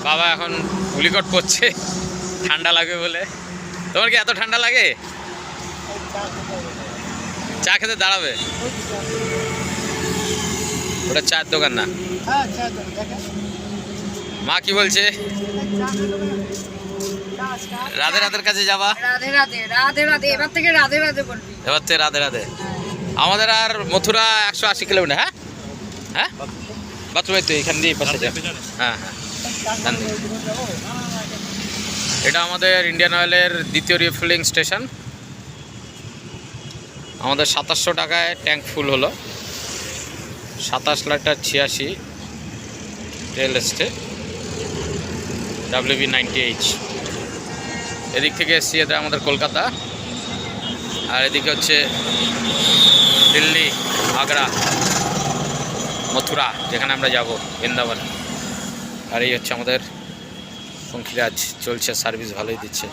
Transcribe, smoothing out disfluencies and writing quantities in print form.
বাবা এখন গুলিকট করছে ঠান্ডা লাগবে বলে। তোমার কি এত ঠান্ডা লাগে? চা খেতে দাঁড়াবে? ওটা চায়ের দোকান না? মা কি বলছে? রাধে রাধের কাছে যাবা? রাধে রাধে রাধে রাধে, এবার থেকে রাধে রাধে বলবি। এবার থেকে রাধে রাধে। আমাদের আর মথুরা 180 কিলোমিটার। হ্যাঁ হ্যাঁ, বাথরুমে তো এখান দিয়ে পাশে। হ্যাঁ হ্যাঁ, এটা আমাদের ইন্ডিয়ান অয়েলের দ্বিতীয় রিফিলিং স্টেশন। আমাদের 2700 টাকায় ট্যাঙ্ক ফুল হলো। 27 লিটার 86 রেল এস্টেট WB90H। এদিক থেকে এসছি, এটা আমাদের কলকাতা, আর এদিকে হচ্ছে দিল্লি, আগ্রা, মথুরা, যেখানে আমরা যাব, বৃন্দাবন। আর এই হচ্ছে আমাদের পঙ্খিরাজ, চলছে সার্ভিস ভালোই দিচ্ছে।